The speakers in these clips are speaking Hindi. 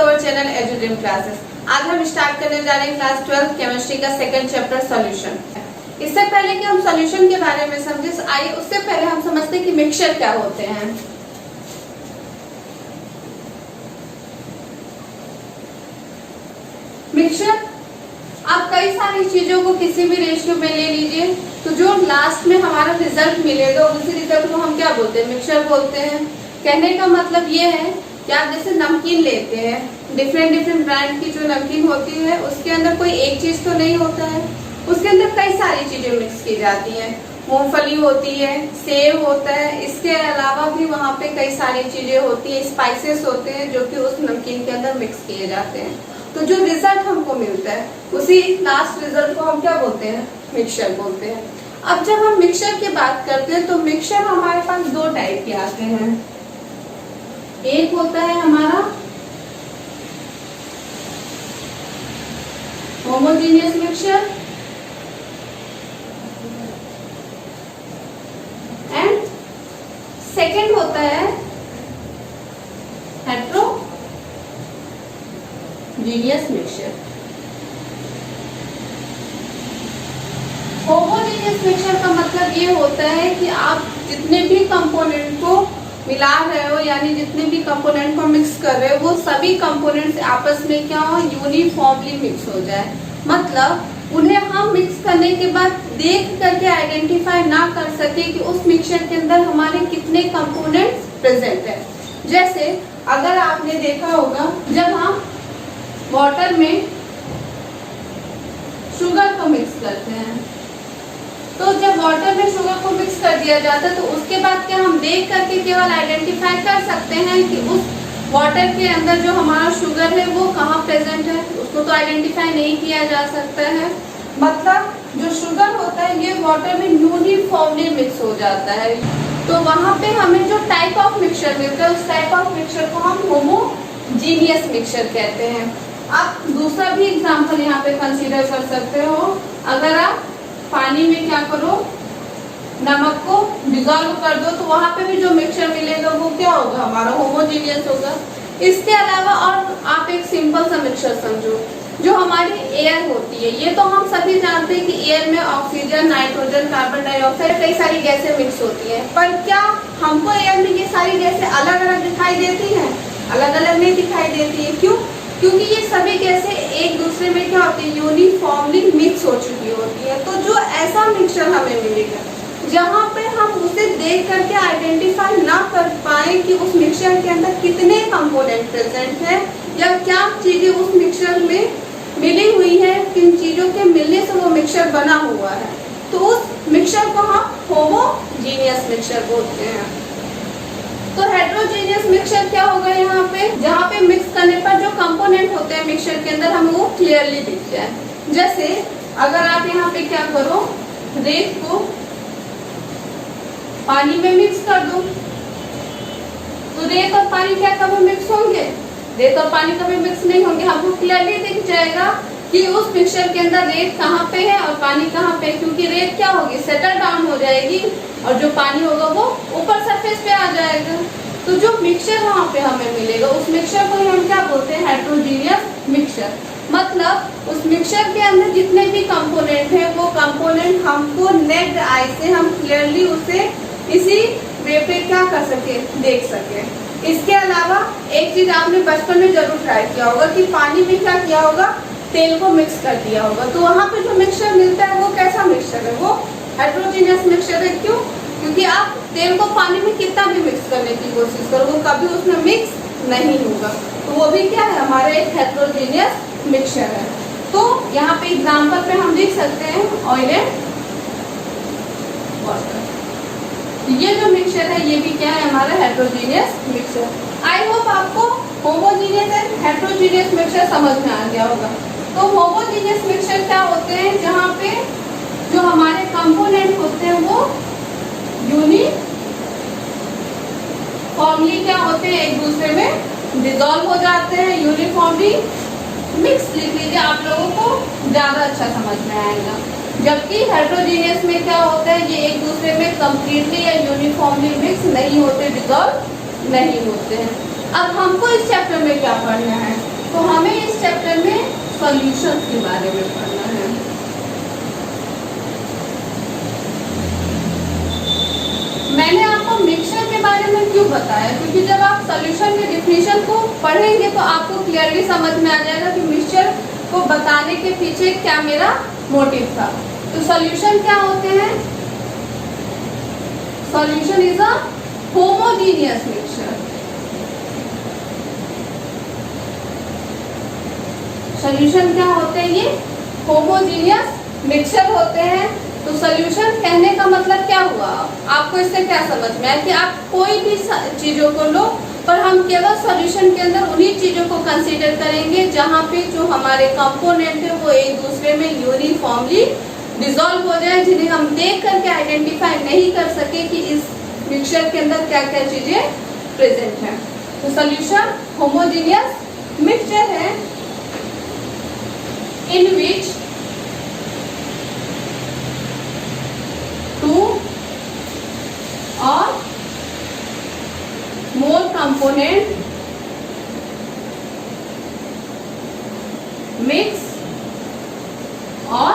Our channel एजुड्रीम classes. आज हम स्टार्ट करने जा रहे हैं क्लास 12 केमिस्ट्री का सेकंड चैप्टर सॉल्यूशन। इससे पहले कि हम सॉल्यूशन के बारे में समझे, आइए उससे पहले हम समझते हैं कि मिक्सचर क्या होते हैं। मिक्सचर आप कई सारी चीजों को किसी भी रेशियो में ले लीजिए, तो जो लास्ट में हमारा रिजल्ट मिलेगा उसी रिजल्ट को हम क्या बोलते हैं, मिक्सचर बोलते हैं। कहने का मतलब ये है कि आप जैसे नमकीन लेते हैं, डिफरेंट ब्रांड की जो नमकीन होती है उसके अंदर कोई एक चीज तो नहीं होता है, उसके अंदर कई सारी चीजें मिक्स की जाती हैं। मूंगफली होती है, सेव होता है, इसके अलावा भी वहाँ पे कई सारी चीजें होती है, स्पाइसेस होते हैं जो कि उस नमकीन के अंदर मिक्स किए जाते हैं। तो जो रिजल्ट हमको मिलता है उसी लास्ट रिजल्ट को हम क्या बोलते हैं, मिक्सचर बोलते हैं। अब जब हम मिक्सचर की बात करते हैं तो मिक्सचर हमारे पास दो टाइप के आते हैं। एक होता है हमारा होमोजेनियस मिक्सचर एंड सेकंड होता है हेट्रोजीनियस मिक्सचर। होमोजेनियस मिक्सचर का मतलब ये होता है कि आप जितने भी कंपोनेंट को मिला रहे हो, यानी जितने भी कंपोनेंट को मिक्स कर रहे हो, वो सभी कंपोनेंट्स आपस में क्या हो, यूनिफॉर्मली मिक्स हो जाए। मतलब उन्हें हम मिक्स करने के बाद देख करके आइडेंटिफाई ना कर सके कि उस मिक्सचर के अंदर हमारे कितने कंपोनेंट्स प्रेजेंट है। जैसे अगर आपने देखा होगा, जब हम वाटर में शुगर को मिक्स करते हैं, तो जब वाटर में शुगर को मिक्स कर दिया जाता है तो उसके बाद क्या हम देख करके केवल आइडेंटिफाई कर सकते हैं कि उस वाटर के अंदर जो हमारा शुगर है वो कहाँ प्रेजेंट है, उसको तो आइडेंटिफाई नहीं किया जा सकता है। मतलब जो शुगर होता है ये वाटर में यूनिफॉर्मली मिक्स हो जाता है। तो वहाँ पे हमें जो टाइप ऑफ मिक्सचर मिलता है उस टाइप ऑफ मिक्सचर को हम होमोजीनियस मिक्सचर कहते हैं। आप दूसरा भी एग्जाम्पल यहाँ पे कंसीडर कर सकते हो। अगर आप पानी में क्या करो, नमक को डिजोल्व कर दो, तो वहां पे भी जो मिक्सचर मिलेगा वो क्या होगा, हमारा होमोजेनियस होगा। इसके अलावा और आप एक सिंपल सा मिक्सचर समझो, जो हमारी एयर होती है। ये तो हम सभी जानते हैं कि एयर में ऑक्सीजन, नाइट्रोजन, कार्बन डाइऑक्साइड, कई सारी गैसें मिक्स होती है। पर क्या हमको एयर में ये सारी गैसें अलग अलग दिखाई देती है? अलग अलग नहीं दिखाई देती है। क्यों? क्योंकि ये सभी गैसें एक दूसरे में क्या होती है, यूनिफॉर्मली मिक्स हो चुकी होती है। तो जो ऐसा मिक्सचर हमें मिलेगा जहाँ पे हम उसे देख करके आइडेंटिफाई ना कर पाए कि उस मिक्सचर के अंदर कितने कंपोनेंट प्रेजेंट है या क्या चीजें उस मिक्सचर में मिली हुई है, किन चीजों के मिलने से वो मिक्सचर बना हुआ है, तो उस मिक्सचर को हम होमोजेनियस मिक्सचर बोलते हैं। तो हेट्रोजेनियस मिक्सचर क्या होगा, यहाँ पे जहाँ पे मिक्स करने पर जो कंपोनेंट होते हैं मिक्सचर के अंदर हमें वो क्लियरली दिख जाए। जैसे अगर आप यहाँ पे क्या करो, रेत को पानी में मिक्स कर दो, तो रेत और पानी क्या कभी मिक्स होंगे? रेत और पानी कभी मिक्स नहीं होंगे। हमको क्लियरली दिख जाएगा कि उस मिक्सचर के अंदर रेत कहाँ पे है और पानी कहाँ पे, क्योंकि रेत क्या होगी, सेटल डाउन हो जाएगी और जो पानी होगा वो ऊपर सरफेस पे आ जाएगा। तो जो मिक्सचर वहाँ पे हमें मिलेगा उस मिक्सचर को हम क्या बोलते हैं, हेट्रोजीनियस मिक्सचर। मतलब उस मिक्सचर के अंदर जितने भी कंपोनेंट हैं वो कंपोनेंट हमको नेक्ड आई से हम क्लियरली उसे इसी वे पे क्या कर सके, देख सके। इसके अलावा एक चीज आपने बचपन में जरूर ट्राई किया होगा कि पानी में क्या किया होगा, तेल को मिक्स कर दिया होगा, तो वहाँ पे जो मिक्सचर मिलता है वो कैसा मिक्सचर है, वो हेट्रोजीनियस मिक्सचर है। क्यों? क्योंकि आप तेल को पानी में कितना भी मिक्स करने की कोशिश करो वो कभी उसमें मिक्स नहीं होगा, तो वो भी क्या है, हमारा एक हेट्रोजीनियस मिक्सचर है। तो यहाँ पे एग्जाम्पल पे हम देख सकते हैं ऑयल एंड वाटर। ये जो मिक्सचर है ये भी क्या है, हमारा हेट्रोजीनियस मिक्सचर। आई होप आपको होमोजीनियस एंड हेट्रोजीनियस मिक्सचर समझ में आ गया होगा। तो होमोजीनियस मिक्सचर क्या होते हैं, जहाँ पे जो हमारे कंपोनेंट होते हैं वो यूनिफॉर्मली क्या होते हैं, एक दूसरे में डिसॉल्व हो जाते हैं, यूनिफॉर्मली मिक्स। लिख लीजिए, आप लोगों को ज्यादा अच्छा समझ में आएगा। जबकि हेट्रोजीनियस में क्या होता है, ये एक दूसरे में कंप्लीटली या यूनिफॉर्मली मिक्स नहीं होते, डिसॉल्व नहीं होते हैं। अब हमको इस चैप्टर में क्या पढ़ना है, तो हमें इस चैप्टर में सॉल्यूशंस के बारे में पढ़ना है। मैंने आपको मिक्सचर के बारे में क्यों बताया, क्योंकि जब आप सॉल्यूशन के डिफिनीशन को पढ़ेंगे तो आपको क्लियरली समझ में आ जाएगा कि मिक्सचर को बताने के पीछे क्या मेरा मोटिव था। तो सॉल्यूशन क्या होते हैं? Solution is a homogeneous mixture. Solution क्या होते हैं? ये होमोजीनियस मिक्सचर होते हैं। तो सॉल्यूशन कहने का मतलब क्या हुआ? आपको इससे क्या समझ में आया कि आप कोई भी चीजों को लो, पर हम केवल सॉल्यूशन के अंदर उन्हीं चीजों को कंसीडर करेंगे जहां पे जो हमारे कंपोनेंट है वो एक दूसरे में यूनिफॉर्मली डिसॉल्व हो जाए, जिन्हें हम देख करके आइडेंटिफाई नहीं कर सके कि इस मिक्सचर के अंदर क्या क्या चीजें प्रेजेंट हैं। तो सॉल्यूशन होमोजीनियस मिक्सचर है in which two or more component mix or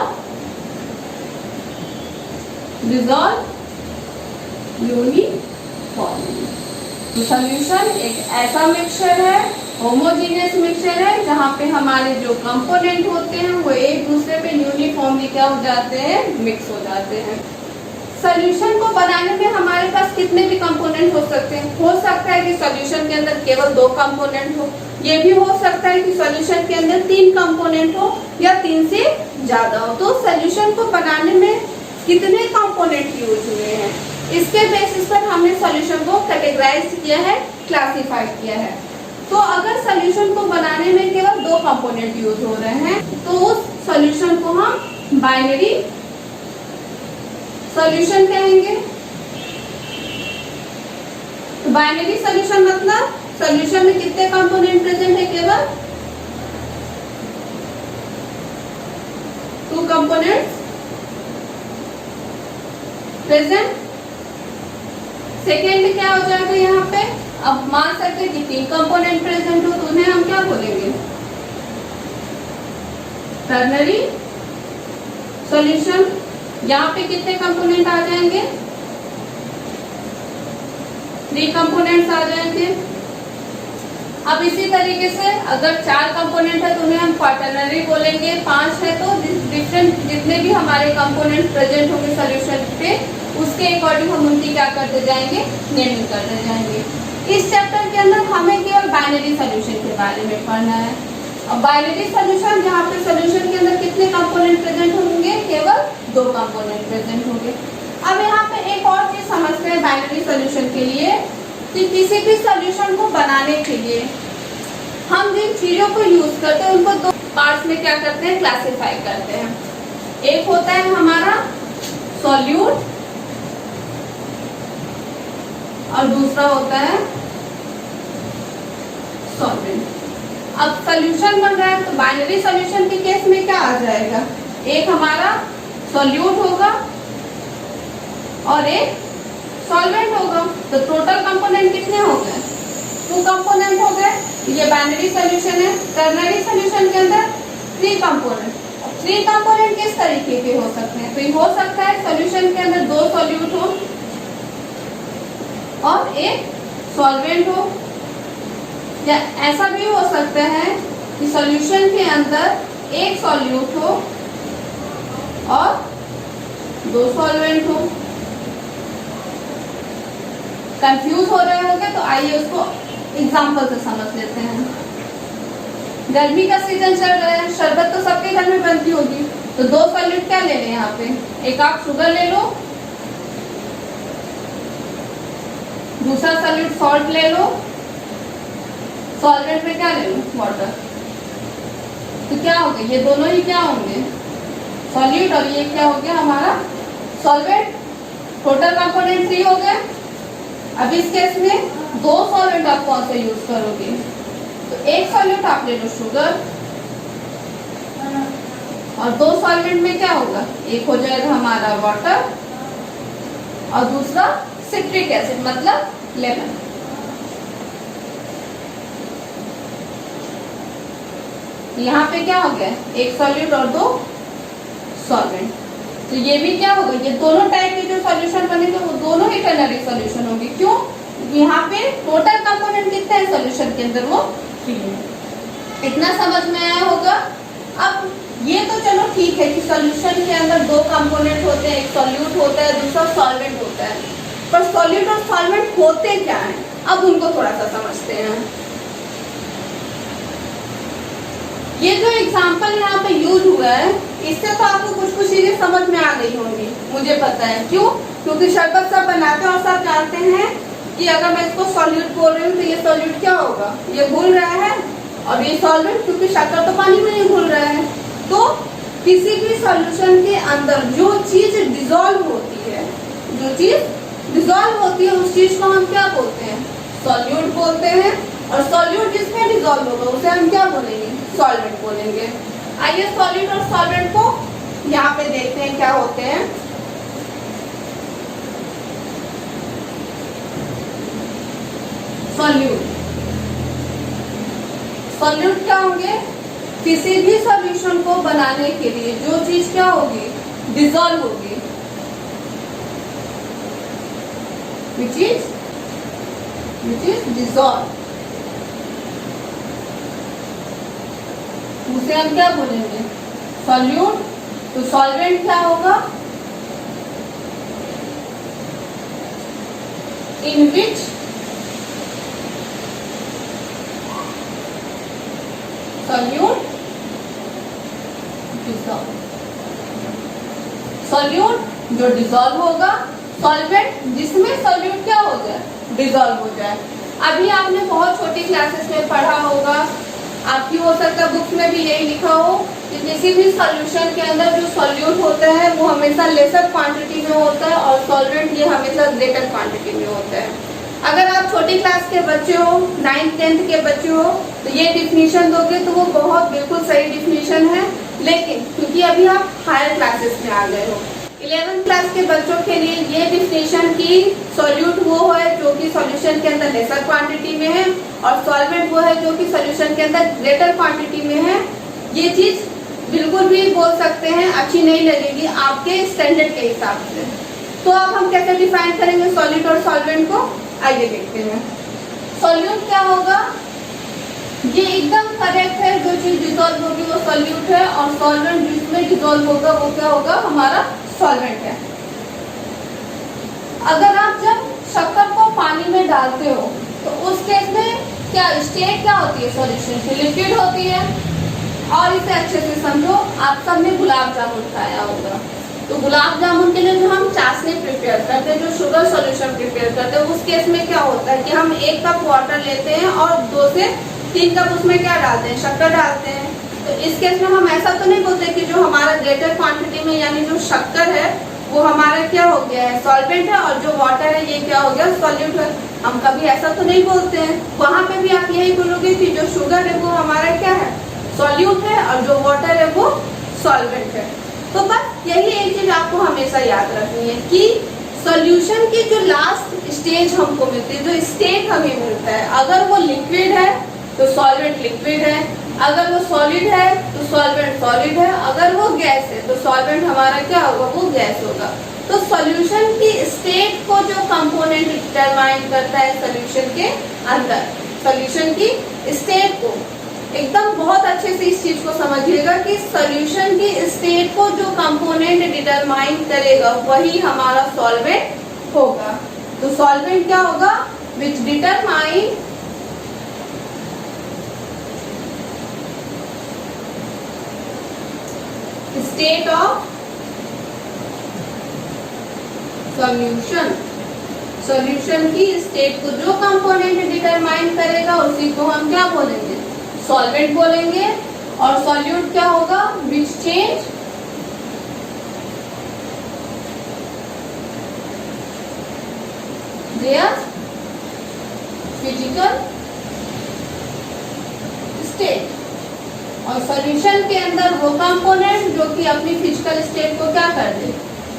dissolve uniformly। तो सॉल्यूशन एक ऐसा मिक्सचर है, होमोजीनियस मिक्सचर है, जहाँ पे हमारे जो कंपोनेंट होते हैं वो एक दूसरे पे यूनिफॉर्मली क्या हो जाते हैं? मिक्स हो जाते हैं। सॉल्यूशन को बनाने में हमारे पास कितने भी कंपोनेंट हो सकते हैं। हो सकता है कि सॉल्यूशन के अंदर केवल 2 कंपोनेंट हो, ये भी हो सकता है कि सॉल्यूशन के अंदर 3 कंपोनेंट हो या 3 से ज्यादा हो। तो सॉल्यूशन को बनाने में कितने कंपोनेंट यूज हुए हैं, इसके बेसिस पर हमने सॉल्यूशन को कैटेगराइज किया है, क्लासिफाइड किया है। तो अगर सॉल्यूशन को बनाने में केवल 2 कंपोनेंट यूज हो रहे हैं तो उस सॉल्यूशन को हम बाइनरी सॉल्यूशन कहेंगे। तो बाइनरी सॉल्यूशन मतलब सॉल्यूशन में कितने कंपोनेंट प्रेजेंट है? केवल 2 कंपोनेंट्स प्रेजेंट। सेकेंड क्या हो जाएगा यहाँ पे? अब मान सकते हैं कि 3 कंपोनेंट प्रेजेंट हो तो उन्हें हम क्या बोलेंगे? Ternary solution. यहाँ पे कितने कंपोनेंट आ जाएंगे? 3 कंपोनेंट्स आ जाएंगे। अब इसी तरीके से अगर 4 कंपोनेंट है तो उन्हें हम क्वाटरनरी बोलेंगे, 5 है तो डिफरेंट जितने भी हमारे कंपोनेंट प्रेजेंट होंगे सॉल्यूशन पे उसके अकॉर्डिंग हम उनकी क्या करते जाएंगे? नेमिंग करते जाएंगे। इस चैप्टर के अंदर हमें केवल बाइनरी सॉल्यूशन के बारे में पढ़ना है। अब बाइनरी सॉल्यूशन जहाँ पे सॉल्यूशन के अंदर कितने कंपोनेंट प्रेजेंट होंगे? केवल 2 कंपोनेंट प्रेजेंट होंगे। अब यहाँ पे एक और चीज समझते हैं बाइनरी सॉल्यूशन के लिए कि किसी भी सॉल्यूशन को बनाने के लिए हम जिन चीजों को यूज करते हैं उनको 2 पार्ट्स में क्या करते हैं? क्लासिफाई करते हैं। एक होता है हमारा सॉल्यूट और दूसरा होता है सॉल्वेंट। अब सॉल्यूशन बन रहा है तो बाइनरी सॉल्यूशन के केस में क्या आ जाएगा? एक हमारा सॉल्यूट होगा और एक सॉल्वेंट होगा। तो टोटल कंपोनेंट कितने हो गए? 2 कंपोनेंट हो गए। ये बाइनरी सॉल्यूशन है। टर्नरी सॉल्यूशन के अंदर 3 कंपोनेंट। 3 कंपोनेंट किस तरीके के हो सकते हैं? तो हो सकता है सॉल्यूशन के अंदर 2 सॉल्यूट हो और एक सॉल्वेंट हो, या ऐसा भी हो सकता है कि सॉल्यूशन के अंदर एक सॉल्यूट हो और 2 सॉल्वेंट हो। कंफ्यूज हो रहे होंगे तो आइए उसको एग्जांपल से समझ लेते हैं। गर्मी का सीजन चल रहा है, शरबत तो सबके घर में बनती होगी, तो 2 सॉल्यूट क्या ले लें यहाँ पे? एक आप शुगर ले लो, दूसरा सॉल्यूट सॉल्ट ले लो, सॉल्वेंट में क्या ले लो? वाटर। तो क्या हो गया? ये दोनों ही क्या होंगे? सॉल्यूट, और ये क्या हो गया हमारा? सॉल्वेंट। टोटल कंपोनेंट 3 हो गए। अब इस केस में 2 सॉल्वेंट आप कौन से यूज करोगे? तो एक सॉल्यूट आप ले लो शुगर और 2 सॉल्वेंट में क्या होगा? एक हो जाएगा हमारा वाटर और दूसरा सिट्रिक एसिड मतलब लेमन। यहाँ पे क्या हो गया, एक सॉल्यूट और दो सॉल्वेंट। तो ये भी क्या होगा, ये दोनों टाइप के जो सॉल्यूशन बनेंगे वो दोनों ही टर्नरी सॉल्यूशन होंगे। क्यों, यहाँ पे टोटल कंपोनेंट कितना है सॉल्यूशन के अंदर, वो 3 है। इतना समझ में आया होगा। अब ये तो चलो ठीक है कि सॉल्यूशन के अंदर 2 कंपोनेंट होते हैं, एक सॉल्यूट होता है, दूसरा सॉल्वेंट होता है। पर सॉल्यूट और सॉल्वेंट होते क्या है, अब उनको थोड़ा सा समझते हैं। ये जो एग्जाम्पल यहाँ पे यूज हुआ है, इससे तो आपको कुछ चीजें समझ में आ गई होंगी, मुझे पता है। क्यों, क्योंकि शरबत सब बनाते हैं और सब जानते हैं कि अगर मैं इसको सॉल्यूट बोल रही हूँ तो ये सॉल्यूट क्या होगा, ये घुल रहा है, और ये सॉल्वेंट क्योंकि शक्कर तो पानी में नहीं घुल रहा है। तो किसी भी सॉल्यूशन के अंदर जो चीज डिजोल्व होती है, जो चीज डिजोल्व होती है उस चीज को हम क्या बोलते हैं, सॉल्यूट बोलते हैं। और सॉल्यूट जिसमें डिजोल्व होगा उसे हम क्या बोलेंगे, सॉल्वेंट बोलेंगे। आइए सॉल्यूट और सॉल्वेंट को यहाँ पे देखते हैं क्या होते हैं। सॉल्यूट, सॉल्यूट क्या होंगे, किसी भी सॉल्यूशन को बनाने के लिए जो चीज क्या होगी, डिजोल्व होगी, which is dissolve, उसे हम क्या बोलेंगे, सॉल्यूट। तो सॉल्वेंट क्या होगा, इन विच सॉल्यूट डिसॉल्व, सॉल्यूट जो डिसॉल्व होगा, सॉल्वेंट जिसमें सॉल्यूट क्या हो जाए, डिसॉल्व हो जाए। अभी आपने बहुत छोटी क्लासेस में पढ़ा होगा, आपकी हो सकता है बुक्स में भी यही लिखा हो कि किसी भी सॉल्यूशन के अंदर जो सॉल्यूट होता है वो हमेशा लेसर क्वांटिटी में होता है और सॉल्वेंट ये हमेशा ग्रेटर क्वांटिटी में होता है। अगर आप छोटी क्लास के बच्चे हो, 9th 10th के बच्चे हो, तो ये डिफिनीशन दोगे तो वो बहुत बिल्कुल सही डिफिनीशन है। लेकिन क्योंकि अभी आप हायर क्लासेस में आ गए हो, 11th क्लास के बच्चों के लिए ये डिफिनेशन की सॉल्यूट वो है जो कि सॉल्यूशन के अंदर लेसर क्वांटिटी में है और सॉल्वेंट वो है जो कि सॉल्यूशन के अंदर ग्रेटर क्वांटिटी में है। ये चीज बिल्कुल भी बोल सकते हैं अच्छी नहीं लगेगी आपके स्टैंडर्ड के हिसाब से। तो अब हम कैसे डिफाइन करेंगे सॉल्यूट और सॉल्वेंट को, आइए देखते हैं। सॉल्यूट क्या होगा, ये एकदम करेक्ट है, जो चीज डिसॉल्व होगी वो सॉल्यूट है और सॉल्वेंट जिसमें डिसॉल्व होगा वो क्या होगा, हमारा सॉल्वेंट है। अगर आप जब शक्कर को पानी में डालते हो तो उस केस में क्या स्टेट क्या होती है सॉल्यूशन की, लिक्विड होती है। और इसे अच्छे से समझो, आप सबने गुलाब जामुन खाया होगा, तो गुलाब जामुन के लिए जो हम चाशनी प्रिपेयर करते हैं, जो शुगर सॉल्यूशन प्रिपेयर करते हैं, उस केस में क्या होता है कि हम 1 कप वाटर लेते हैं और 2 से 3 कप उसमें क्या डालते हैं, शक्कर डालते हैं। तो इस केस में हम ऐसा तो नहीं बोलते कि जो हमारा ग्रेटर क्वांटिटी में यानी जो शक्कर है वो हमारा क्या हो गया है, सॉल्वेंट है, और जो वाटर है ये क्या हो गया, सॉल्यूट है। हम कभी ऐसा तो नहीं बोलते हैं। वहां पे भी आप यही बोलोगे कि जो शुगर है वो हमारा क्या है, सॉल्यूट है, और जो वाटर है वो सॉल्वेंट है। तो बस यही एक चीज आपको हमेशा याद रखनी है कि सॉल्यूशन की जो लास्ट स्टेज हमको मिलती है, जो स्टेट हमें मिलता है, अगर वो लिक्विड है तो सॉल्वेंट लिक्विड है, अगर वो सॉलिड है तो सॉल्वेंट सॉलिड है, अगर वो गैस है तो सॉल्वेंट हमारा क्या होगा, वो गैस होगा। तो सॉल्यूशन की स्टेट को जो कंपोनेंट डिटरमाइन करता है सॉल्यूशन के अंदर, सॉल्यूशन की स्टेट को एकदम बहुत अच्छे से इस चीज को समझिएगा कि सॉल्यूशन की स्टेट को जो कंपोनेंट डिटरमाइन करेगा वही हमारा सॉल्वेंट होगा। तो सॉल्वेंट क्या होगा, विच determine state of solution. Solution की स्टेट को जो कंपोनेंट डिटरमाइन करेगा उसी को हम क्या बोलेंगे, सॉल्वेंट बोलेंगे। और सॉल्यूट क्या होगा, which change their physical state. और सॉल्यूशन के अंदर वो कंपोनेंट जो कि अपनी फिजिकल स्टेट को क्या कर दे,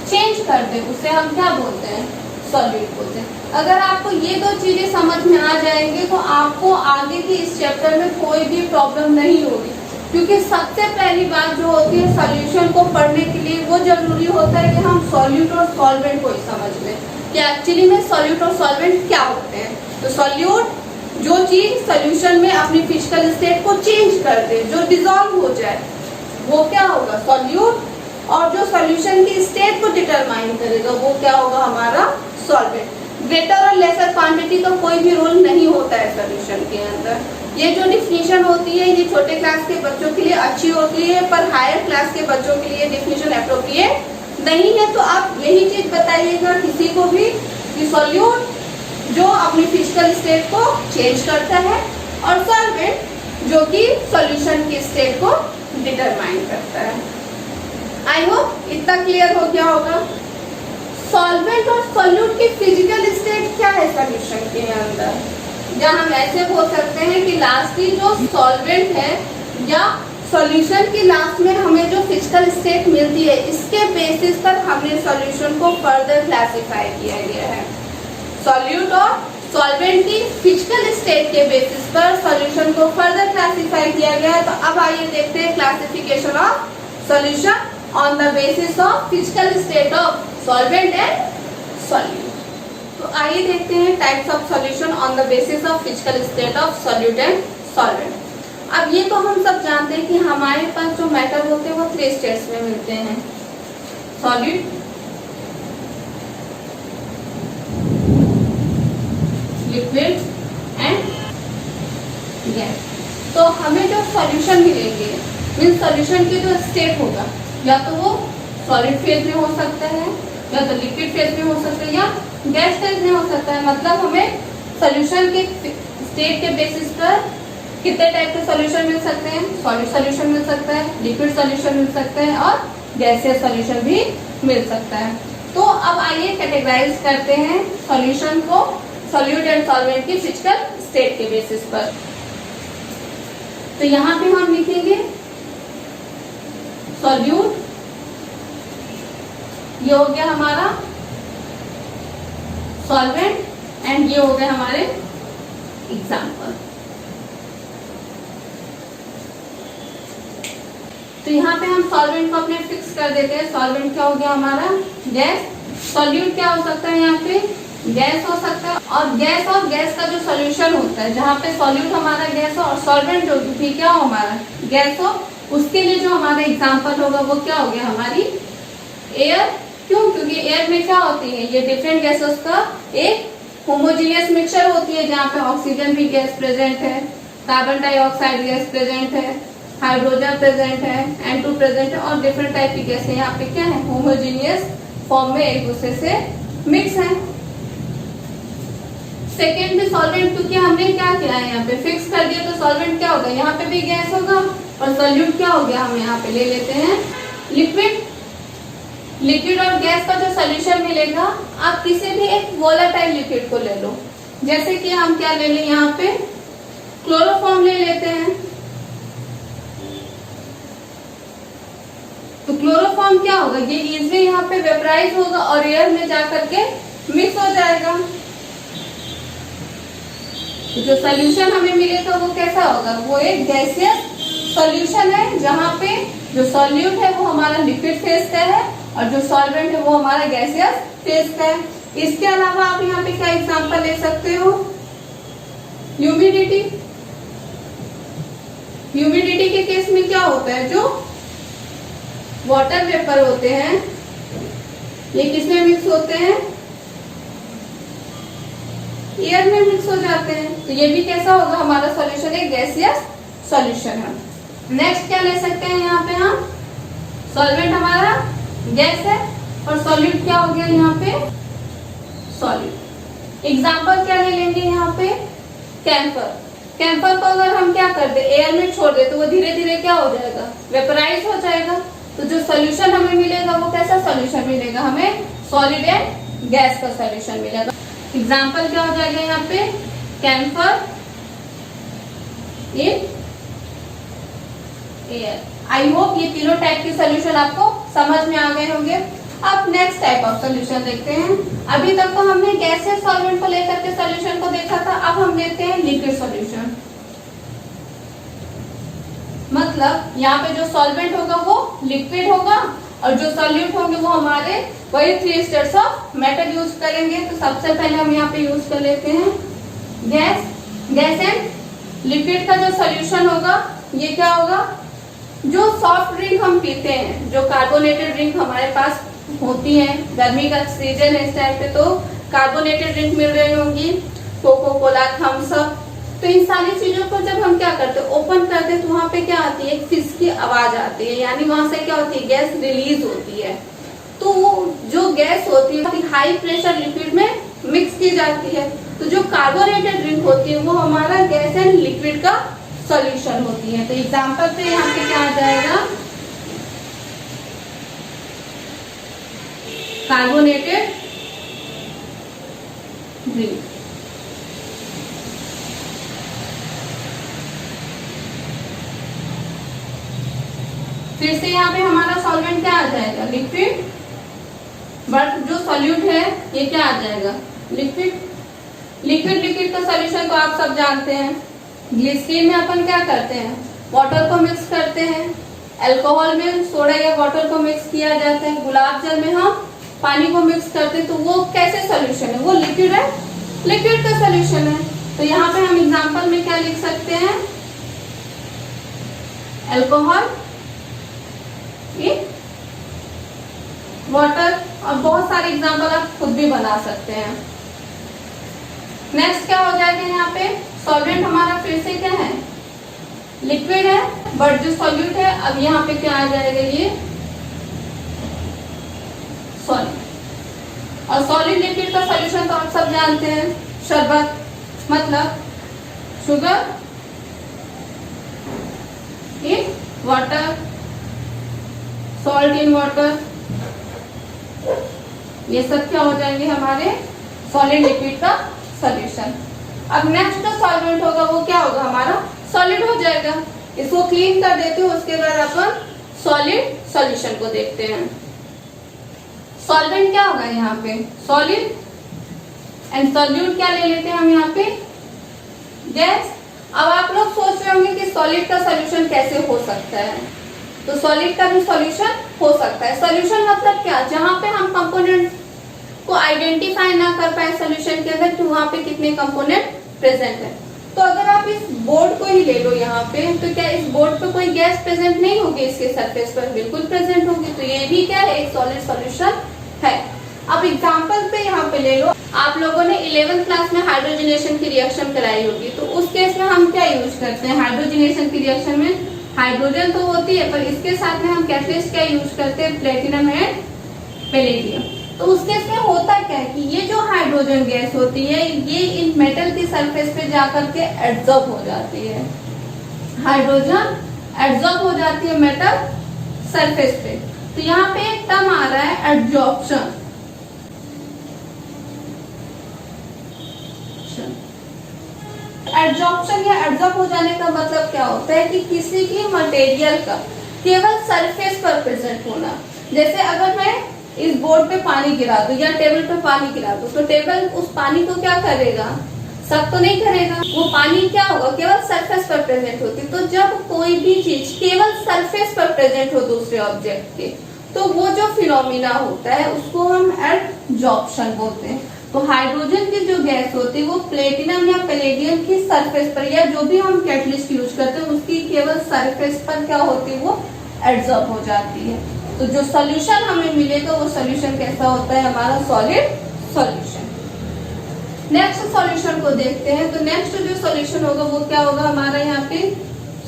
चेंज कर दे, उसे हम क्या बोलते हैं, सॉल्यूट बोलते हैं। अगर आपको ये 2 चीजें समझ में आ जाएंगे तो आपको आगे के इस चैप्टर में कोई भी प्रॉब्लम नहीं होगी। क्योंकि सबसे पहली बात जो होती है सॉल्यूशन को पढ़ने के लिए वो जरूरी होता है कि हम सॉल्यूट और सॉल्वेंट को ही समझ लें कि एक्चुअली में सॉल्यूट और सॉल्वेंट क्या होते हैं। तो सॉल्यूट जो चीज सॉल्यूशन में अपनी फिजिकल स्टेट को चेंज कर दे, जो डिसॉल्व हो जाए, वो क्या होगा सॉल्यूट। और जो सॉल्यूशन की स्टेट को डिटरमाइन करेगा वो क्या होगा हमारा सॉल्वेंट। ग्रेटर और लेसर क्वांटिटी का कोई भी रोल नहीं होता है सॉल्यूशन के अंदर। ये जो डिफिनीशन होती है ये छोटे क्लास के बच्चों के लिए अच्छी होती है, पर हायर क्लास के बच्चों के लिए डिफिनीशन एप्रोप्रिएट नहीं है। तो आप यही चीज बताइएगा किसी को भी कि सॉल्यूट जो अपनी फिजिकल स्टेट को चेंज करता है और सॉल्वेंट जो कि सॉल्यूशन की स्टेट को डिटरमाइन करता है। आई होप इतना क्लियर हो गया होगा। सॉल्वेंट और सॉल्यूट की फिजिकल स्टेट क्या है सॉल्यूशन के अंदर, या हम ऐसे बोल सकते हैं कि लास्ट की जो सॉल्वेंट है या सॉल्यूशन की लास्ट में हमें जो फिजिकल स्टेट मिलती है इसके बेसिस पर हमने सॉल्यूशन को फर्दर क्लासिफाई किया गया है। सॉल्यूट और सॉल्वेंट की फिजिकल स्टेट के बेसिस पर सॉल्यूशन को फर्दर क्लासिफाई किया गया है। तो अब आइए देखते हैं classification of solution on the basis of physical state of solvent and solute. तो आइए देखते हैं types of solution on the basis of physical state of solute and solvent. अब ये तो हम सब जानते हैं कि हमारे पास जो मैटर होते हैं वो 3 स्टेट्स में मिलते हैं, सॉल्यूट, लिक्विड एंड गैस। तो हमें जो सॉल्यूशन मिलेंगे मीन सॉल्यूशन की जो स्टेट होगा या तो वो सॉलिड फेज में हो सकता है या तो लिक्विड फेज में हो सकता है या गैस फेज में हो सकता है। मतलब हमें सॉल्यूशन के स्टेट के बेसिस पर कितने टाइप के सॉल्यूशन मिल सकते हैं, सॉलिड सॉल्यूशन मिल सकता है, लिक्विड सॉल्यूशन मिल सकता है और गैसियस सॉल्यूशन भी मिल सकता है। तो अब आइए कैटेगराइज करते हैं सॉल्यूशन को सॉल्यूट एंड सॉल्वेंट की फिजिकल स्टेट के बेसिस पर। तो यहाँ पे हम लिखेंगे सॉल्यूट, ये हो गया हमारा सॉल्वेंट एंड ये हो गए हमारे एग्जाम्पल। तो यहाँ पे हम सॉल्वेंट को अपने फिक्स कर देते हैं। सॉल्वेंट क्या हो गया हमारा गैस, सॉल्यूट क्या हो सकता है यहाँ पे गैस हो सकता है। और गैस का जो सॉल्यूशन होता है जहाँ पे सॉल्यूट हमारा गैस हो और सॉल्वेंट जो भी क्या हो हमारा गैस हो, उसके लिए जो हमारा एग्जाम्पल होगा वो क्या हो गया हमारी एयर। क्यों? क्योंकि एयर में क्या होती है ये डिफरेंट गैसेस का एक होमोजीनियस मिक्सचर होती है जहाँ पे ऑक्सीजन भी गैस प्रेजेंट है, कार्बन डाइऑक्साइड गैस प्रेजेंट है, हाइड्रोजन प्रेजेंट है, N2 प्रेजेंट है और डिफरेंट टाइप की गैसें यहाँ पे क्या है होमोजीनियस फॉर्म में एक दूसरे से मिक्स है। सेकेंड भी सॉल्वेंट, क्योंकि हमने क्या किया है यहाँ पे फिक्स कर दिया तो सॉल्वेंट क्या होगा यहाँ पे भी गैस होगा और सॉल्यूट क्या हो गया हम यहाँ पे ले लेते हैं लिक्विड। लिक्विड और गैस का जो सॉल्यूशन मिलेगा आप किसी भी एक वोलेटाइल लिक्विड को ले लो, जैसे कि हम क्या ले लें यहाँ पे क्लोरोफॉर्म ले लेते हैं। तो क्लोरोफॉर्म क्या होगा ये इजिली यहाँ पे वेपराइज होगा और एयर में जाकर के मिक्स हो जाएगा। तो जो सॉल्यूशन हमें मिलेगा वो कैसा होगा, वो एक गैसियस सॉल्यूशन है जहाँ पे जो सॉल्यूट है वो हमारा लिक्विड फेज का है और जो सॉल्वेंट है वो हमारा गैसियस फेज का है। इसके अलावा आप यहाँ पे क्या एग्जांपल ले सकते हो, ह्यूमिडिटी। ह्यूमिडिटी के केस में क्या होता है जो वाटर वेपर होते हैं ये किसमें मिक्स होते हैं, एयर में मिक्स हो जाते हैं। तो ये भी कैसा होगा हमारा सॉल्यूशन एक गैसियस सॉल्यूशन है। नेक्स्ट क्या ले सकते हैं यहाँ पे हम, सॉल्वेंट हमारा गैस है और सॉल्यूट क्या हो गया यहाँ पे सॉल्यूट। एग्जाम्पल क्या ले लेंगे यहाँ पे कैम्फर। कैम्फर को अगर हम क्या कर दे एयर में छोड़ दे तो वो धीरे धीरे क्या हो जाएगा वेपराइज हो जाएगा। तो जो सॉल्यूशन हमें मिलेगा वो कैसा सॉल्यूशन मिलेगा हमें सॉलिड एंड गैस का सॉल्यूशन मिलेगा। एग्जाम्पल क्या हो जाएगा यहाँ पे camphor in air. I hope ये तीनों टाइप के सॉल्यूशन आपको समझ में आ गए होंगे। अब नेक्स्ट टाइप ऑफ सॉल्यूशन देखते हैं। अभी तक तो हमने गैसियस सॉल्वेंट को लेकर के सॉल्यूशन को देखा था, अब हम देखते हैं लिक्विड सॉल्यूशन। मतलब यहाँ पे जो सॉल्वेंट होगा वो लिक्विड होगा और जो सॉल्यूट होंगे वो हमारे वही 3 स्टेट्स ऑफ मैटर यूज करेंगे। तो सबसे पहले हम यहाँ पे यूज कर लेते हैं गैस एंड लिक्विड का जो सॉल्यूशन होगा ये क्या होगा, जो सॉफ्ट ड्रिंक हम पीते हैं, जो कार्बोनेटेड ड्रिंक हमारे पास होती है, गर्मी का सीजन है इस टाइम पे तो कार्बोनेटेड ड्रिंक मिल रही होंगी, कोको कोला, थम्स अप। तो इन सारी चीजों को जब हम क्या करते हैं, ओपन करते हैं, तो वहां पे क्या आती है, एक फिस की आवाज आती है, यानी वहां से क्या होती है, गैस रिलीज होती है। तो जो गैस होती है हाई प्रेशर लिक्विड में मिक्स की जाती है। तो जो कार्बोनेटेड ड्रिंक होती है वो हमारा गैस एंड लिक्विड का सॉल्यूशन होती है। तो एग्जांपल पे यहाँ पे क्या आ जाएगा, कार्बोनेटेड ड्रिंक। फिर से यहाँ पे हमारा सॉल्वेंट क्या आ जाएगा, लिक्विड, बट जो सॉल्यूट है ये क्या आ जाएगा, लिक्विड। लिक्विड का सॉल्यूशन तो आप सब जानते हैं। ग्लिसरीन में अपन क्या करते हैं, वाटर को मिक्स करते हैं, अल्कोहल में सोडा या वाटर को मिक्स किया जाता है, गुलाब जल में हम पानी को मिक्स करते हैं। तो वो कैसे सॉल्यूशन है, वो लिक्विड है, लिक्विड का सॉल्यूशन है। तो यहाँ पे हम एग्जांपल में क्या लिख सकते हैं, अल्कोहल, वाटर, और बहुत सारे एग्जांपल आप खुद भी बना सकते हैं। नेक्स्ट क्या हो जाएगा, यहाँ पे सॉल्वेंट हमारा फिर से क्या है, लिक्विड है, बट जो सॉल्यूट है अब यहाँ पे क्या आ जाएगा, ये सॉलिड। और सॉलिड लिक्विड का सॉल्यूशन तो आप सब जानते हैं, शरबत, मतलब sugar in water, salt in water, ये सब क्या हो जाएंगे हमारे सॉलिड लिक्विड का सॉल्यूशन। अब नेक्स्ट जो सॉल्वेंट होगा वो क्या होगा, हमारा सॉलिड हो जाएगा। इसको क्लीन कर देते हैं, उसके बाद अपन सॉलिड सॉल्यूशन को देखते हैं। सॉल्वेंट क्या होगा यहाँ पे, सॉलिड, एंड सॉल्यूट क्या ले लेते हैं हम यहाँ पे, गैस। अब आप लोग सोच रहे होंगे कि सॉलिड का सॉल्यूशन कैसे हो सकता है। तो सॉलिड का भी सॉल्यूशन हो सकता है। सॉल्यूशन मतलब क्या, जहां पे हम कंपोनेंट को आइडेंटिफाई ना कर पाए सॉल्यूशन के अंदर कि वहां पे कितने कंपोनेंट प्रेजेंट है। तो अगर आप इस बोर्ड को ही ले लो यहाँ पे, तो क्या इस बोर्ड पे कोई गैस प्रेजेंट नहीं होगी, इसके सरफेस पर बिल्कुल प्रेजेंट होगी। तो ये भी क्या है, एक सॉलिड सॉल्यूशन है। अब एग्जांपल पे यहाँ पे ले लो, आप लोगों ने 11th क्लास में हाइड्रोजनेशन की रिएक्शन कराई होगी। तो उस केस में हम क्या यूज करते हैं, हाइड्रोजनेशन की रिएक्शन में हाइड्रोजन तो होती है, पर इसके साथ में हम कैटलिस्ट क्या यूज करते हैं, प्लेटिनम एंड पैलेडियम। तो उस केस में होता क्या है कि ये जो हाइड्रोजन गैस होती है ये इन मेटल की सरफेस पे जाकर के एब्जॉर्ब हो जाती है, हाइड्रोजन एब्जॉर्ब हो जाती है मेटल सरफेस पे। तो यहाँ पे एक टर्म आ रहा है एब्जॉर्प्शन। एब्जॉर्प्शन या एब्जॉर्ब हो जाने का मतलब क्या होता है कि किसी भी मटेरियल का केवल सरफेस पर प्रेजेंट होना। जैसे अगर मैं इस बोर्ड पे पानी गिरा दूं या टेबल पे पानी गिरा दूं, तो टेबल उस पानी को क्या करेगा, सब तो नहीं करेगा, वो पानी क्या होगा, केवल सरफेस पर प्रेजेंट होती। तो जब कोई भी चीज केवल सरफेस पर प्रेजेंट हो दूसरे ऑब्जेक्ट के, तो वो जो फिनोमिना होता है उसको हम एब्जॉर्प्शन बोलते हैं। तो हाइड्रोजन की जो गैस होती है वो प्लेटिनम या पैलेडियम की सरफेस पर, या जो भी हम कैटलिस्ट यूज करते हैं उसकी केवल सरफेस पर क्या होती है, वो एब्जॉर्ब हो जाती है। तो जो सॉल्यूशन हमें मिलेगा वो सॉल्यूशन कैसा होता है, हमारा सॉलिड सॉल्यूशन। नेक्स्ट सॉल्यूशन को देखते हैं। तो नेक्स्ट जो सॉल्यूशन होगा वो क्या होगा हमारा, यहाँ पे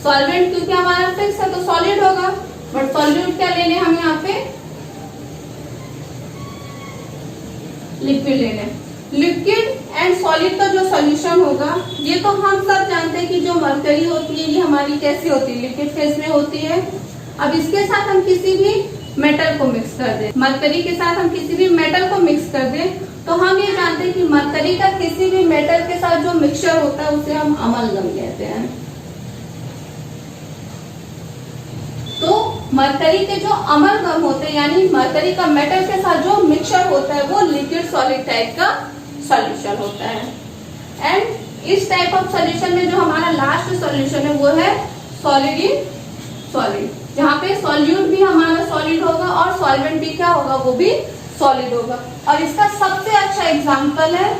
सॉल्वेंट क्योंकि हमारा फिक्स है तो सॉलिड होगा, बट सॉल्यूट क्या ले लें हम यहाँ पे, लिक्विड ले लें। लिक्विड एंड सॉलिड का जो सॉल्यूशन होगा, ये तो हम सब जानते हैं कि जो मरकरी होती है ये हमारी कैसी होती है, लिक्विड फेज में होती है। अब इसके साथ हम किसी भी मेटल को मिक्स कर दें, मरकरी के साथ हम किसी भी मेटल को मिक्स कर दें, तो हम ये जानते हैं कि मरकरी का किसी भी मेटल के साथ जो मिक्सचर होता है उसे हम अमलगम कहते हैं। तो मरकरी के जो अमलगम होते हैं, यानी मरकरी का मेटल के साथ जो मिक्सचर होता है वो लिक्विड सॉलिड टाइप का सॉल्यूशन होता है। एंड इस टाइप ऑफ सॉल्यूशन में जो हमारा लास्ट सॉल्यूशन है वो है सॉलिड इन सॉलिड, जहाँ पे सॉल्यूट भी हमारा सॉलिड होगा और सॉल्वेंट भी क्या होगा, वो भी सॉलिड होगा। और इसका सबसे अच्छा एग्जाम्पल है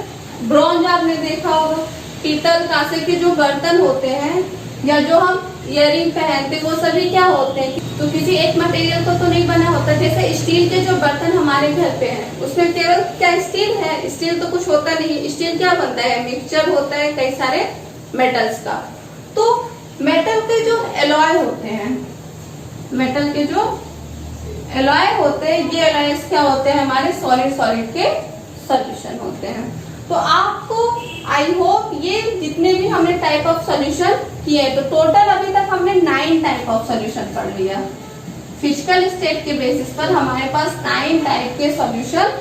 ब्रॉन्ज। आपने देखा होगा पीतल कांसे के जो बर्तन होते हैं या जो हम इयरिंग पहनते वो सभी क्या होते हैं, तो किसी एक मटेरियल को तो नहीं बना होता। जैसे स्टील के जो बर्तन हमारे घर पे हैं उसमें केवल क्या स्टील है, स्टील तो कुछ होता नहीं। स्टील क्या बनता है, मिक्सचर होता है कई सारे मेटल्स का। तो मेटल के जो एलॉय होते हैं, मेटल के जो एलॉय होते हैं, ये एलॉयस क्या होते हैं, हमारे सॉलिड सॉलिड के सॉल्यूशन होते हैं। तो आपको आई होप ये जितने भी हमने टाइप ऑफ सॉल्यूशन किए, तो टोटल अभी तक हमने 9 टाइप ऑफ सॉल्यूशन पढ़ लिया। फिजिकल स्टेट के बेसिस पर हमारे पास 9 टाइप के सॉल्यूशन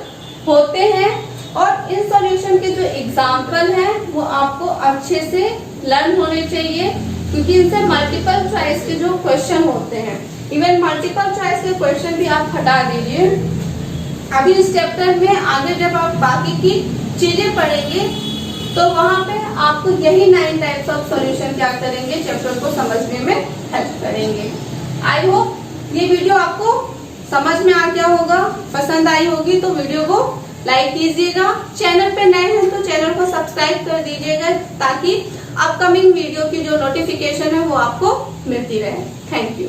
होते हैं और इन सॉल्यूशन के जो एग्जाम्पल हैं वो आपको अच्छे से लर्न होने चाहिए, क्योंकि इनसे मल्टीपल चॉइस के जो क्वेश्चन होते हैं, इवन मल्टीपल चॉइस के क्वेश्चन भी आप हटा दीजिए। अभी इस चैप्टर में आगे जब आप बाकी की चीजें पढ़ेंगे तो वहां पे आपको यही 9 टाइप्स ऑफ सॉल्यूशन क्या करेंगे, चैप्टर को समझने में हेल्प करेंगे। आई होप ये वीडियो आपको समझ में आ गया होगा, पसंद आई होगी तो वीडियो को लाइक कीजिएगा। चैनल पे नए हैं तो चैनल को सब्सक्राइब कर दीजिएगा ताकि अपकमिंग वीडियो की जो नोटिफिकेशन है वो आपको मिलती रहे। Thank you.